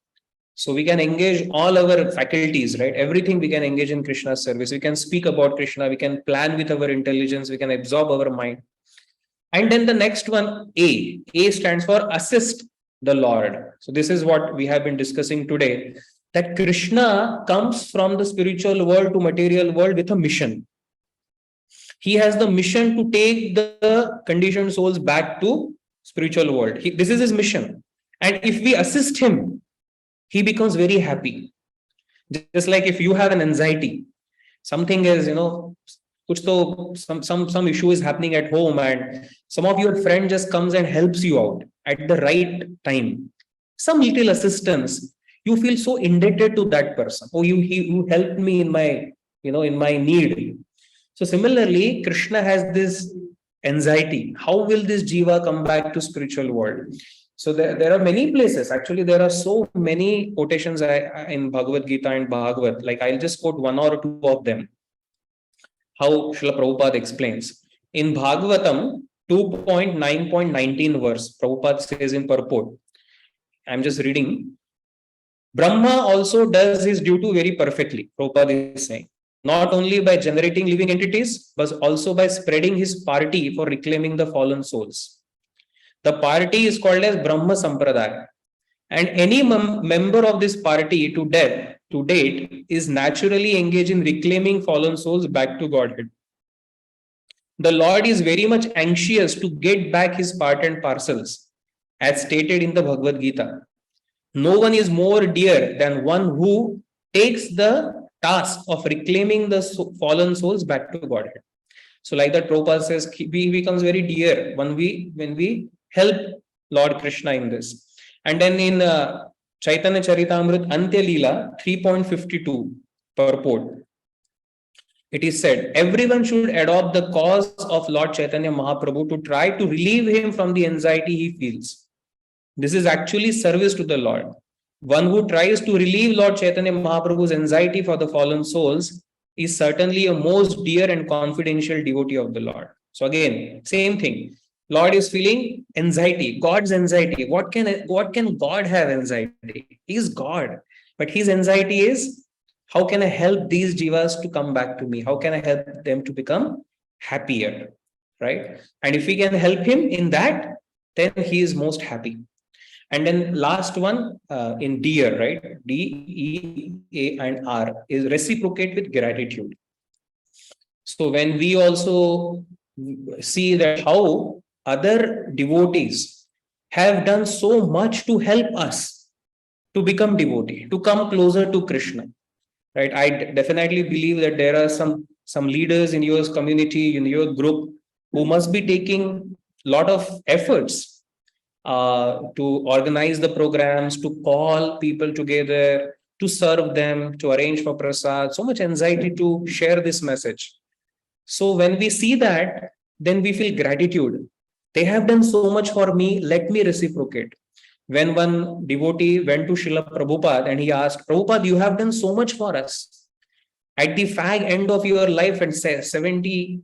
Speaker 1: So we can engage all our faculties, right? Everything we can engage in Krishna's service. We can speak about Krishna. We can plan with our intelligence. We can absorb our mind. And then the next one, A. A stands for assist the Lord. So this is what we have been discussing today. That Krishna comes from the spiritual world to material world with a mission. He has the mission to take the conditioned souls back to spiritual world. This is his mission. And if we assist him, he becomes very happy. Just like if you have an anxiety, something is, some issue is happening at home and some of your friend just comes and helps you out at the right time. Some little assistance, you feel so indebted to that person. Oh, you helped me in my, in my need. So similarly, Krishna has this anxiety. How will this jiva come back to spiritual world? So there are many places. Actually, there are so many quotations in Bhagavad Gita and Bhagavad. Like I'll just quote one or two of them. How Srila Prabhupada explains. In Bhagavatam 2.9.19 verse, Prabhupada says in purport, I'm just reading, Brahma also does his duty very perfectly, Prabhupada is saying, not only by generating living entities, but also by spreading his party for reclaiming the fallen souls. The party is called as Brahma Sampradaya. And any member of this party to date is naturally engaged in reclaiming fallen souls back to Godhead. The Lord is very much anxious to get back his part and parcels, as stated in the Bhagavad Gita. No one is more dear than one who takes the task of reclaiming the fallen souls back to Godhead. So, like that, Prabhupada says, he becomes very dear when we help Lord Krishna in this. And then in Chaitanya Charitamrita Antya Leela 3.52 purport, it is said, everyone should adopt the cause of Lord Chaitanya Mahaprabhu to try to relieve him from the anxiety he feels. This is actually service to the Lord. One who tries to relieve Lord Chaitanya Mahaprabhu's anxiety for the fallen souls is certainly a most dear and confidential devotee of the Lord. So again, same thing. Lord is feeling anxiety, God's anxiety. What can God have anxiety? He is God. But his anxiety is, how can I help these jivas to come back to me? How can I help them to become happier? Right? And if we can help him in that, then he is most happy. And then last one in dear, right? D, E, A, and R is reciprocate with gratitude. So when we also see that how other devotees have done so much to help us to become devotee, to come closer to Krishna, right? I definitely believe that there are some leaders in your community, in your group, who must be taking a lot of efforts to organize the programs, to call people together, to serve them, to arrange for prasad, so much anxiety to share this message. So when we see that, then we feel gratitude. They have done so much for me, let me reciprocate. When one devotee went to Srila Prabhupada and he asked, Prabhupada, you have done so much for us. At the fag end of your life at 70,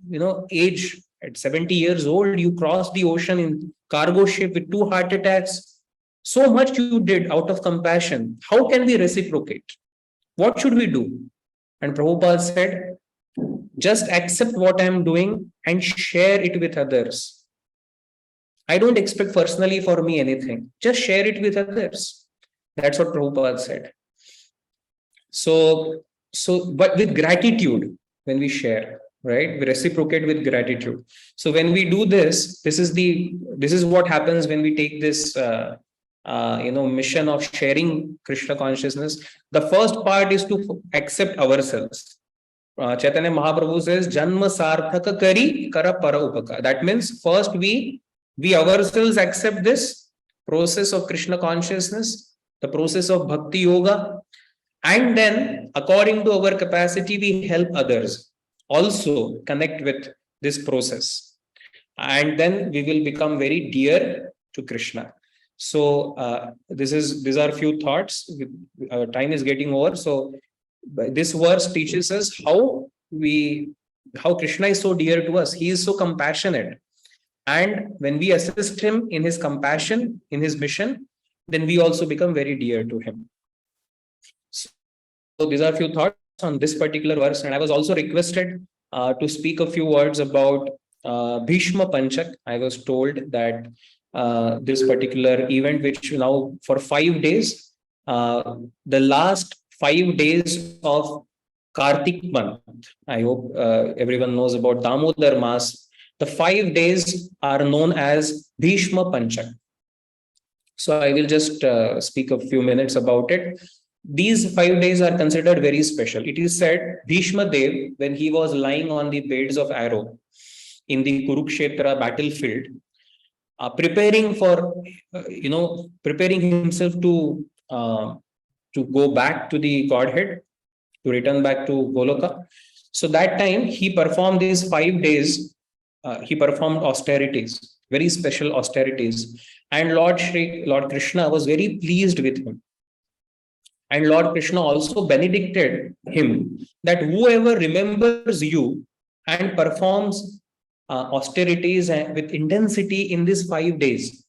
Speaker 1: age, at 70 years old, you crossed the ocean in cargo ship with 2 heart attacks. So much you did out of compassion. How can we reciprocate? What should we do? And Prabhupada said, just accept what I am doing and share it with others. I don't expect personally for me anything. Just share it with others. That's what Prabhupada said. So, but with gratitude, when we share, right, we reciprocate with gratitude. So when we do this, this is what happens when we take this mission of sharing Krishna consciousness. The first part is to accept ourselves. Chaitanya Mahaprabhu says, Janma sarthaka kari kara para upaka. That means first we ourselves accept this process of Krishna consciousness, the process of bhakti yoga, and then according to our capacity, we help others also connect with this process. And then we will become very dear to Krishna. So these are a few thoughts. Our time is getting over. So this verse teaches us how Krishna is so dear to us. He is so compassionate. And when we assist him in his compassion, in his mission, then we also become very dear to him. So these are a few thoughts on this particular verse. And I was also requested to speak a few words about Bhishma Panchak. I was told that this particular event, which now for 5 days, the last 5 days of Kartik month, I hope everyone knows about Damodar Mas. The 5 days are known as Bhishma Panchak. So I will just speak a few minutes about it. These 5 days are considered very special. It is said Bhishma Dev, when he was lying on the beds of arrow in the Kurukshetra battlefield, preparing himself to go back to the Godhead, to return back to Goloka. So that time he performed these 5 days. He performed austerities, very special austerities, and Lord Krishna was very pleased with him. And Lord Krishna also benedicted him that whoever remembers you and performs austerities with intensity in these 5 days,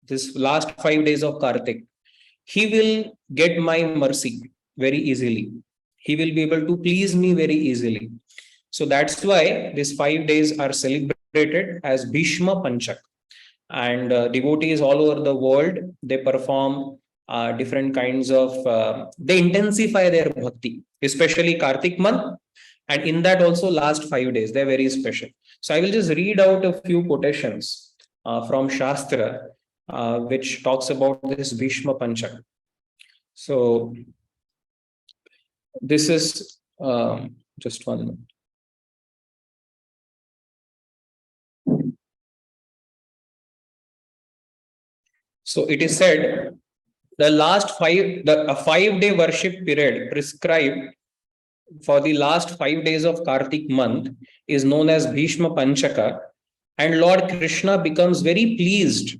Speaker 1: this last 5 days of Kartik, he will get my mercy very easily. He will be able to please me very easily. So that's why these 5 days are celebrated as Bhishma Panchak. and devotees all over the world, they perform different kinds of, they intensify their bhakti, especially Kartik month, and in that also last 5 days, they're very special. So I will just read out a few quotations from Shastra, which talks about this Bhishma Panchak. So this is just one minute. So it is said the last a 5 day worship period prescribed for the last 5 days of Kartik month is known as Bhishma Panchaka, and Lord Krishna becomes very pleased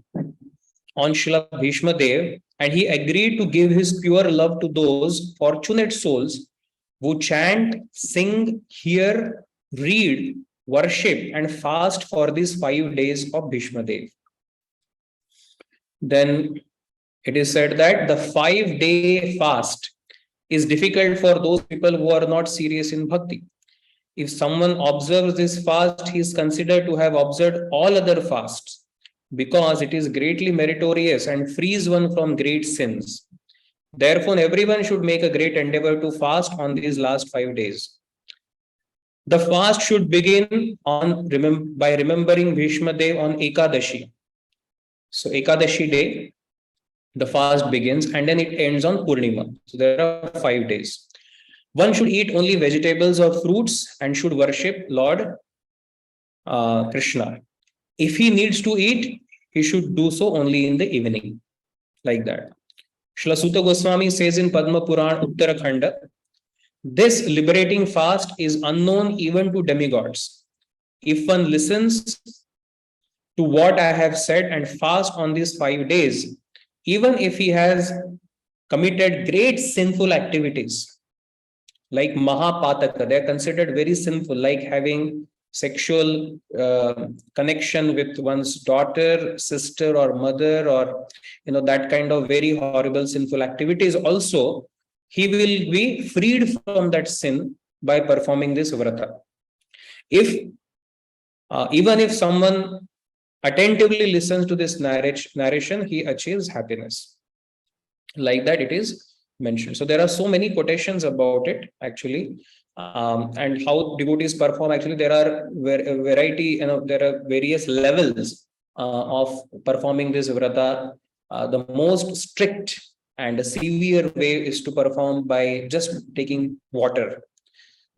Speaker 1: on Srila Bhishma Dev, and he agreed to give his pure love to those fortunate souls who chant, sing, hear, read, worship, and fast for these 5 days of Bhishma Dev. Then it is said that the 5 day fast is difficult for those people who are not serious in bhakti. If someone observes this fast, he is considered to have observed all other fasts because it is greatly meritorious and frees one from great sins. Therefore, everyone should make a great endeavor to fast on these last 5 days. The fast should begin by remembering Bhishma Dev on Ekadashi. So, Ekadashi day, the fast begins and then it ends on Purnima. So, there are 5 days. One should eat only vegetables or fruits and should worship Lord Krishna. If he needs to eat, he should do so only in the evening, like that. Srila Sutta Goswami says in Padma Puran Uttarakhanda, this liberating fast is unknown even to demigods. If one listens to what I have said and fast on these 5 days, even if he has committed great sinful activities, like Mahapataka, they are considered very sinful, like having sexual connection with one's daughter, sister, or mother, or that kind of very horrible sinful activities. Also, he will be freed from that sin by performing this vrata. If even if someone attentively listens to this narration, he achieves happiness. Like that, it is mentioned. So there are so many quotations about it actually, and how devotees perform. Actually, there are variety. There are various levels of performing this vrata. The most strict and severe way is to perform by just taking water,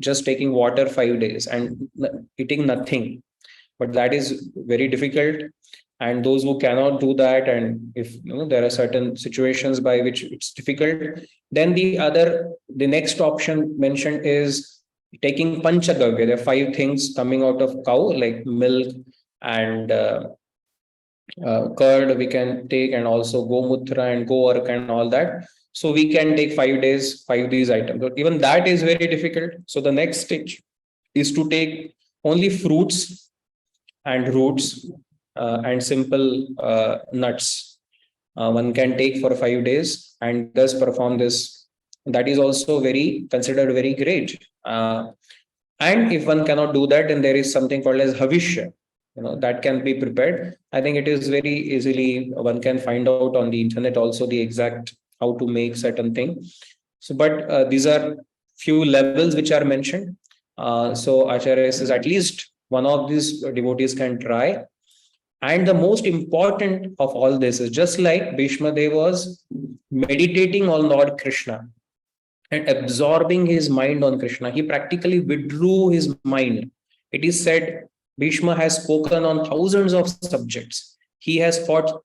Speaker 1: 5 days and eating nothing. But that is very difficult. And those who cannot do that, and if there are certain situations by which it's difficult, then the next option mentioned is taking panchagavya. There are 5 things coming out of cow, like milk and curd we can take, and also gomutra and goark and all that. So we can take 5 days, 5 these items. But even that is very difficult. So the next stage is to take only fruits and roots and simple nuts. One can take for 5 days and thus perform this. That is also considered very great. And if one cannot do that, then there is something called as havishya. That can be prepared. I think it is very easily, one can find out on the internet also the exact how to make certain thing. So, but these are few levels which are mentioned. So Acharya says at least one of these devotees can try. And the most important of all this is, just like Bhishma Dev was meditating on Lord Krishna and absorbing his mind on Krishna, he practically withdrew his mind. It is said Bhishma has spoken on thousands of subjects. He has fought,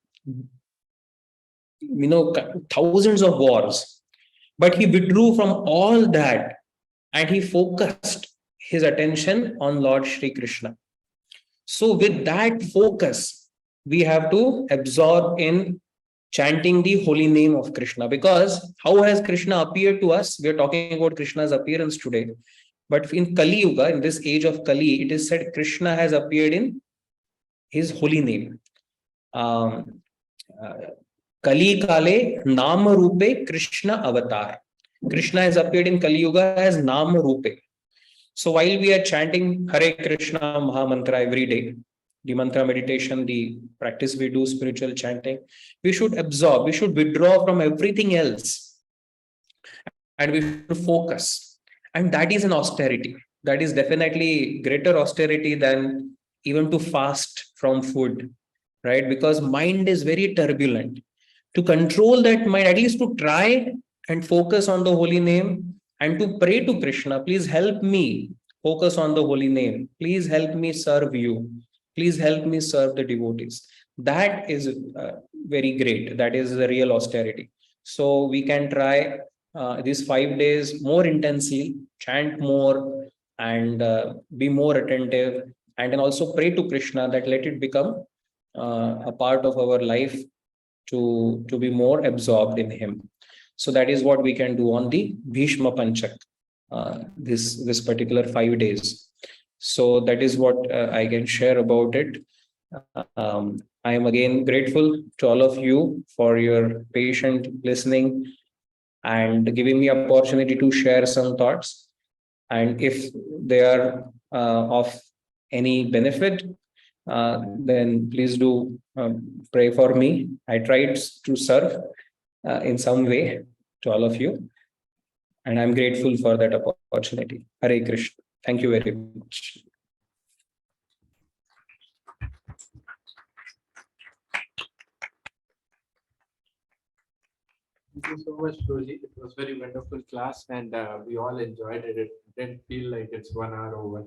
Speaker 1: thousands of wars, but he withdrew from all that and he focused his attention on Lord Shri Krishna. So with that focus, we have to absorb in chanting the holy name of Krishna, because how has Krishna appeared to us? We are talking about Krishna's appearance today. But in Kali Yuga, in this age of Kali, it is said Krishna has appeared in his holy name. Kali Kale Nama Rupe Krishna Avatar. Krishna has appeared in Kali Yuga as Nama Rupe. So while we are chanting Hare Krishna Maha Mantra every day, the mantra meditation, the practice we do, spiritual chanting, we should absorb, we should withdraw from everything else, and we should focus. And that is an austerity. That is definitely greater austerity than even to fast from food, right? Because mind is very turbulent. To control that mind, at least to try and focus on the holy name and to pray to Krishna, please help me focus on the holy name. Please help me serve you. Please help me serve the devotees. That is very great. That is the real austerity. So we can try these 5 days more intensely, chant more, and be more attentive, and then also pray to Krishna that let it become a part of our life, to be more absorbed in him. So that is what we can do on the Bhishma Panchak, this particular 5 days. So that is what I can share about it. I am again grateful to all of you for your patient listening and giving me opportunity to share some thoughts. And if they are of any benefit, then please do pray for me. I tried to serve in some way to all of you, and I'm grateful for that opportunity. Hare Krishna. Thank you very much.
Speaker 2: Thank you so much, Prabhuji. It was very wonderful class, and we all enjoyed it. It didn't feel like it's 1 hour over.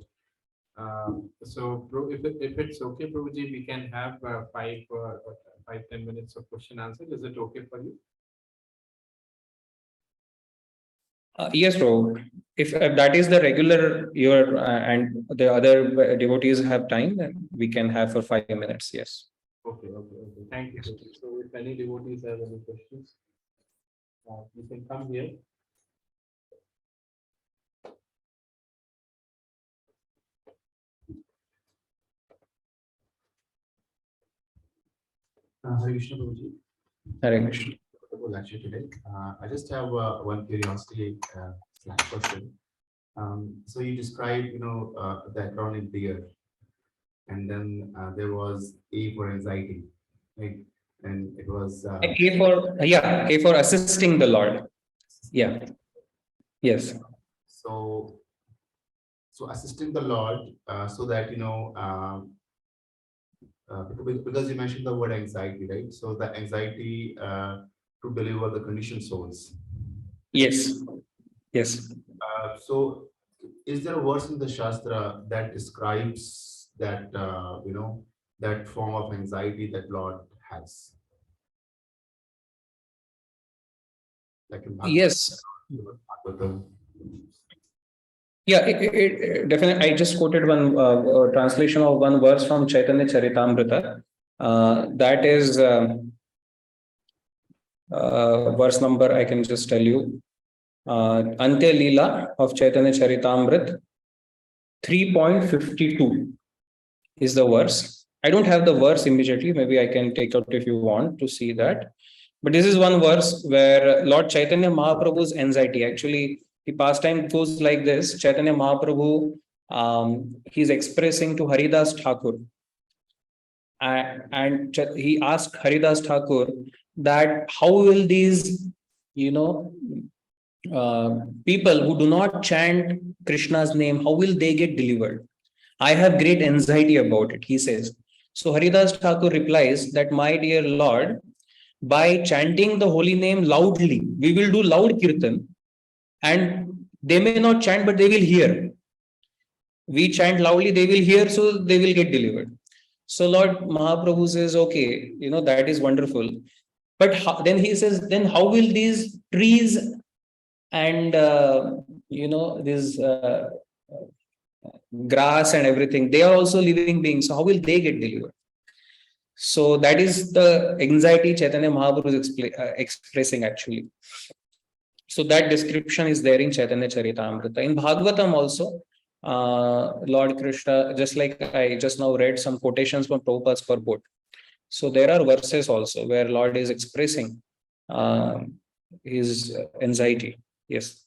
Speaker 2: If it's okay, Prabhuji, we can have 5-10 minutes of question answer. Is it okay for you?
Speaker 1: Yes, bro. If that is the regular your and the other devotees have time, then we can have for 5 minutes. Yes.
Speaker 2: Okay. Thank you, Prabhuji. So if any devotees have any questions, you can come here. Hare Krishna, Prabhuji.
Speaker 1: Hare Krishna.
Speaker 2: Actually today, I just have one curiosity slash question. So you described, the acronym DEAR, and then there was A for anxiety, right? And it was
Speaker 1: A for assisting the Lord. Yeah. Yes.
Speaker 2: so assisting the Lord, so that because you mentioned the word anxiety, right? So the anxiety to deliver the conditioned souls.
Speaker 1: Yes. Yes.
Speaker 2: So is there a verse in the Shastra that describes that, that form of anxiety that Lord has? Like in
Speaker 1: Yes.
Speaker 2: Bhagavatam.
Speaker 1: Yeah, definitely. I just quoted one translation of one verse from Chaitanya Charitamrita. That is verse number, I can just tell you. Ante Leela of Chaitanya Charitamrit 3.52 is the verse. I don't have the verse immediately. Maybe I can take out if you want to see that. But this is one verse where Lord Chaitanya Mahaprabhu's anxiety, actually, the pastime goes like this. Chaitanya Mahaprabhu, he's expressing to Haridas Thakur. And he asked Haridas Thakur that how will these, people who do not chant Krishna's name, how will they get delivered? I have great anxiety about it, he says. So Haridas Thakur replies that, my dear Lord, by chanting the holy name loudly, we will do loud kirtan, and they may not chant, but they will hear. We chant loudly, they will hear, so they will get delivered. So Lord Mahaprabhu says, okay, that is wonderful. But then he says, then how will these trees and, this grass and everything, they are also living beings. So how will they get delivered? So that is the anxiety Chaitanya Mahaprabhu is expressing actually. So that description is there in Chaitanya Charitamrita. In Bhagavatam also, Lord Krishna, just like I just now read some quotations from Prabhupada's purport. So there are verses also where Lord is expressing his anxiety. Yes.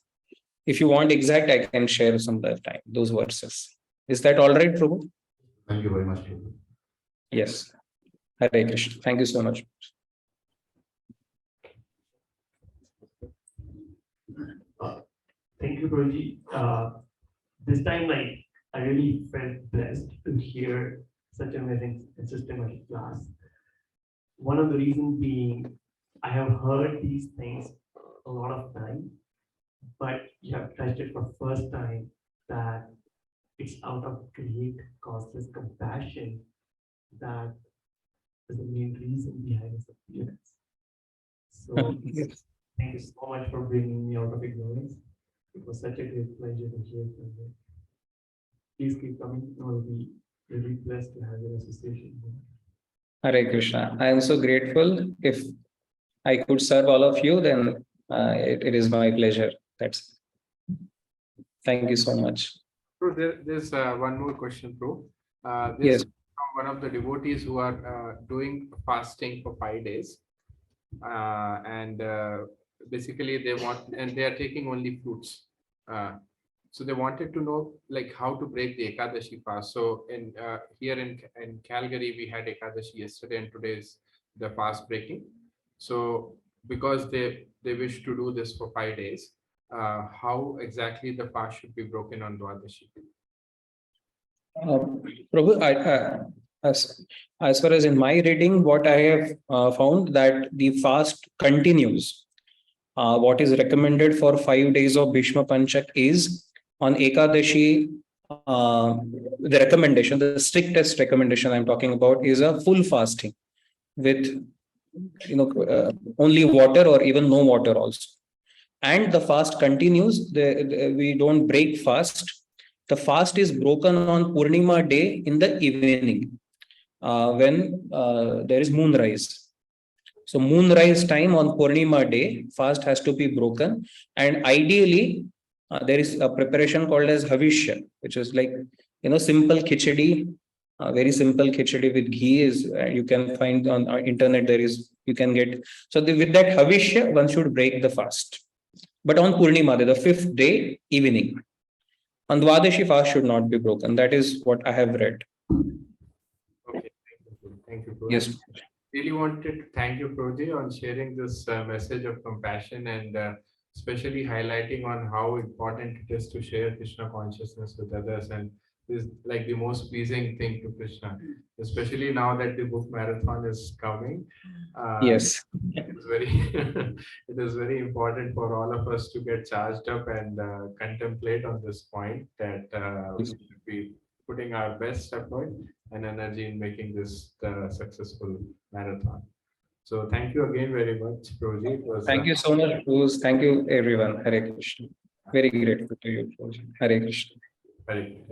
Speaker 1: If you want exact, I can share some other time, those verses. Is that all right, Prabhu?
Speaker 2: Thank you very much, Prabhu.
Speaker 1: Yes. Hare Krishna. Thank you so much.
Speaker 3: Thank you, Prabhuji. This time, I really felt blessed to hear such amazing and systematic class. One of the reasons being, I have heard these things a lot of time, but you have touched it for first time that it's out of great causeless compassion that is the main reason behind its appearance. So
Speaker 1: Yes.
Speaker 3: thank you so much for bringing me out of ignorance. It was such a great pleasure to hear from you. Please keep coming. I will be really blessed to have your association.
Speaker 1: Hare Krishna. I am so grateful. If I could serve all of you, then it is my pleasure. That's Thank you so much.
Speaker 4: So there's one more question, bro.
Speaker 1: Yes.
Speaker 4: This is from one of the devotees who are doing fasting for 5 days, and basically they are taking only fruits. So they wanted to know like how to break the Ekadashi fast. So here in Calgary we had Ekadashi yesterday, and today is the fast breaking. So because they wish to do this for 5 days, how exactly the fast should be broken on Dwadashi?
Speaker 1: Prabhu, as far as in my reading, what I have found that the fast continues. What is recommended for 5 days of Bhishma Panchak is on Ekadashi. The recommendation, the strictest recommendation I'm talking about, is a full fasting with only water or even no water also. And the fast continues. We don't break fast. The fast is broken on Purnima day in the evening when there is moonrise. So moonrise time on Purnima day, fast has to be broken. And ideally, there is a preparation called as Havishya, which is like, simple khichdi, very simple khichdi with ghee is you can find on internet. You can get. So with that Havishya, one should break the fast. But on Purnima, the 5th day evening, on Dwadashi fast should not be broken. That is what I have read.
Speaker 4: Okay, thank you, bro.
Speaker 1: Yes.
Speaker 4: Really wanted to thank you, Proji, on sharing this message of compassion and especially highlighting on how important it is to share Krishna consciousness with others, and is like the most pleasing thing to Krishna, especially now that the book marathon is coming.
Speaker 1: Yes.
Speaker 4: It is very it is very important for all of us to get charged up and contemplate on this point that we should be putting our best effort and energy in making this successful marathon. So thank you again very much, Proji. It was
Speaker 1: Thank you so much, Bruce. Thank you, everyone. Hare Krishna. Very grateful to you, Bruce. Hare Krishna.
Speaker 4: very